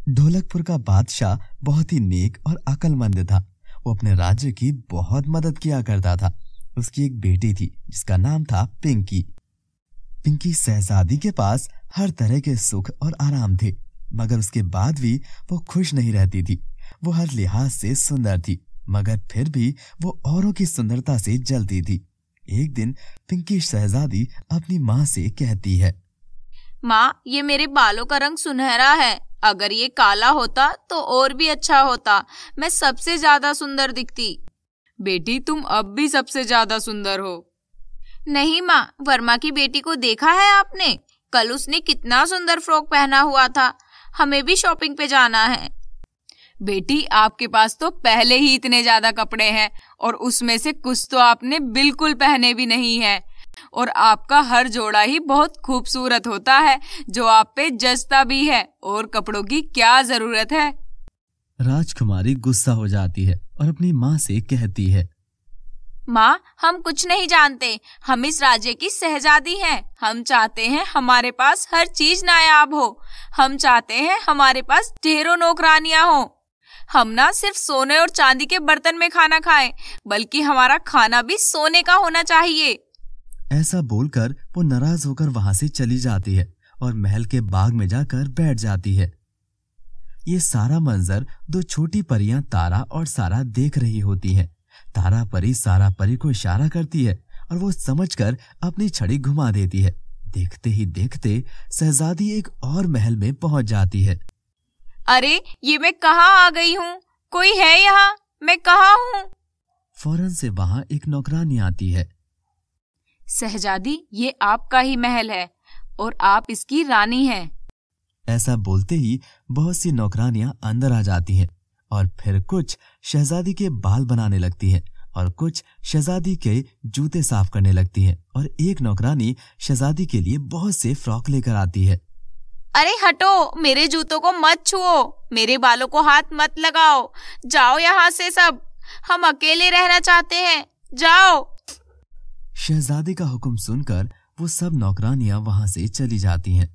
ढोलकपुर का बादशाह बहुत ही नेक और अक्लमंद था। वो अपने राज्य की बहुत मदद किया करता था। उसकी एक बेटी थी जिसका नाम था पिंकी। पिंकी शहजादी के पास हर तरह के सुख और आराम थे, मगर उसके बाद भी वो खुश नहीं रहती थी। वो हर लिहाज से सुंदर थी, मगर फिर भी वो औरों की सुंदरता से जलती थी। एक दिन पिंकी शहजादी अपनी माँ से कहती है, माँ, ये मेरे बालों का रंग सुनहरा है। अगर ये काला होता तो और भी अच्छा होता, मैं सबसे ज्यादा सुंदर दिखती। बेटी, तुम अब भी सबसे ज्यादा सुंदर हो। नहीं माँ, वर्मा की बेटी को देखा है आपने? कल उसने कितना सुंदर फ्रॉक पहना हुआ था। हमें भी शॉपिंग पे जाना है। बेटी, आपके पास तो पहले ही इतने ज्यादा कपड़े हैं और उसमें से कुछ तो आपने बिल्कुल पहने भी नहीं है। और आपका हर जोड़ा ही बहुत खूबसूरत होता है, जो आप पे जचता भी है। और कपड़ों की क्या जरूरत है? राजकुमारी गुस्सा हो जाती है और अपनी माँ से कहती है, माँ, हम कुछ नहीं जानते। हम इस राज्य की शहजादी हैं। हम चाहते हैं हमारे पास हर चीज नायाब हो। हम चाहते हैं हमारे पास ढेरों नौकरानियां हो। हम ना सिर्फ सोने और चांदी के बर्तन में खाना खाएं, बल्कि हमारा खाना भी सोने का होना चाहिए। ऐसा बोलकर वो नाराज होकर वहां से चली जाती है और महल के बाग में जाकर बैठ जाती है। ये सारा मंजर दो छोटी परियां तारा और सारा देख रही होती हैं। तारा परी सारा परी को इशारा करती है और वो समझकर अपनी छड़ी घुमा देती है। देखते ही देखते शहजादी एक और महल में पहुंच जाती है। अरे, ये मैं कहाँ आ गई हूँ? कोई है यहाँ? मैं कहाँ हूँ? फौरन से वहां एक नौकरानी आती है। शहजादी, ये आपका ही महल है और आप इसकी रानी हैं। ऐसा बोलते ही बहुत सी नौकरानियां अंदर आ जाती हैं और फिर कुछ शहजादी के बाल बनाने लगती हैं और कुछ शहजादी के जूते साफ करने लगती हैं और एक नौकरानी शहजादी के लिए बहुत से फ्रॉक लेकर आती है। अरे हटो, मेरे जूतों को मत छुओ, मेरे बालों को हाथ मत लगाओ। जाओ यहाँ से सब, हम अकेले रहना चाहते हैं। जाओ। शहजादी का हुक्म सुनकर वो सब नौकरानियां वहां से चली जाती हैं।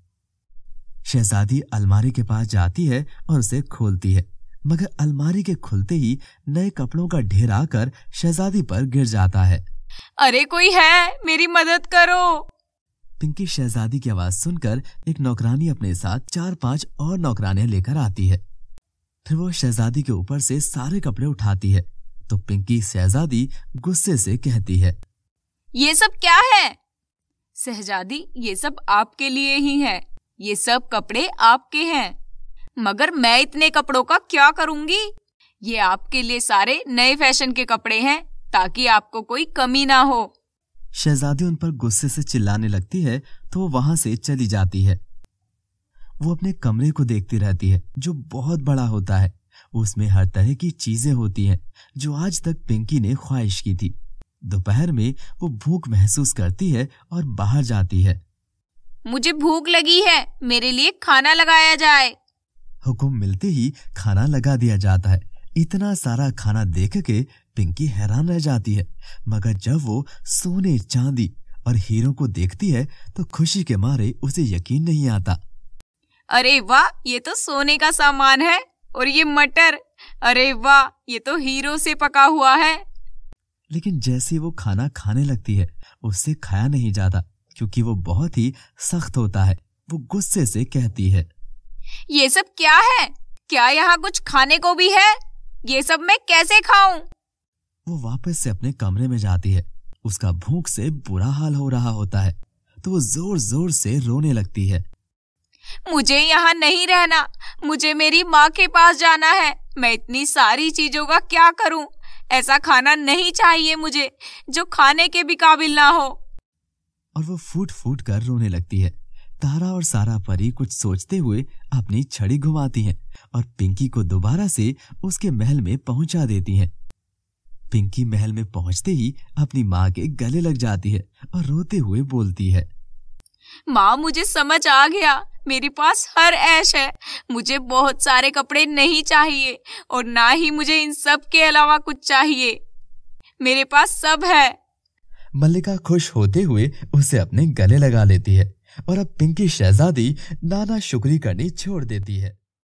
शहजादी अलमारी के पास जाती है और उसे खोलती है, मगर अलमारी के खुलते ही नए कपड़ों का ढेर आकर शहजादी पर गिर जाता है। अरे, कोई है, मेरी मदद करो। पिंकी शहजादी की आवाज सुनकर एक नौकरानी अपने साथ 4-5 और नौकरानियां लेकर आती है। फिर वो शहजादी के ऊपर से सारे कपड़े उठाती है तो पिंकी शहजादी गुस्से से कहती है, ये सब क्या है? शहजादी, ये सब आपके लिए ही है। ये सब कपड़े आपके हैं। मगर मैं इतने कपड़ों का क्या करूंगी? ये आपके लिए सारे नए फैशन के कपड़े हैं, ताकि आपको कोई कमी ना हो। शहजादी उन पर गुस्से से चिल्लाने लगती है तो वो वहां से चली जाती है। वो अपने कमरे को देखती रहती है जो बहुत बड़ा होता है। उसमें हर तरह की चीजें होती हैं जो आज तक पिंकी ने ख्वाहिश की थी। दोपहर में वो भूख महसूस करती है और बाहर जाती है। मुझे भूख लगी है, मेरे लिए खाना लगाया जाए। हुक्म मिलते ही खाना लगा दिया जाता है। इतना सारा खाना देख के पिंकी हैरान रह जाती है, मगर जब वो सोने, चांदी और हीरों को देखती है तो खुशी के मारे उसे यकीन नहीं आता। अरे वाह, ये तो सोने का सामान है। और ये मटर, अरे वाह, ये तो हीरो से पका हुआ है। लेकिन जैसे वो खाना खाने लगती है उससे खाया नहीं जाता, क्योंकि वो बहुत ही सख्त होता है। वो गुस्से से कहती है, ये सब क्या है? क्या यहाँ कुछ खाने को भी है? ये सब मैं कैसे खाऊं? वो वापस से अपने कमरे में जाती है। उसका भूख से बुरा हाल हो रहा होता है तो वो जोर जोर से रोने लगती है। मुझे यहाँ नहीं रहना, मुझे मेरी माँ के पास जाना है। मैं इतनी सारी चीजों का क्या करूं? ऐसा खाना नहीं चाहिए मुझे जो खाने के भी काबिल ना हो। और वो फूट फूट कर रोने लगती है। तारा और सारा परी कुछ सोचते हुए अपनी छड़ी घुमाती हैं और पिंकी को दोबारा से उसके महल में पहुंचा देती हैं। पिंकी महल में पहुंचते ही अपनी माँ के गले लग जाती है और रोते हुए बोलती है, माँ, मुझे समझ आ गया। मेरे पास हर ऐश है। मुझे बहुत सारे कपड़े नहीं चाहिए और ना ही मुझे इन सब के अलावा कुछ चाहिए। मेरे पास सब है। मल्लिका खुश होते हुए उसे अपने गले लगा लेती है और अब पिंकी शहजादी नाना शुक्री करनी छोड़ देती है।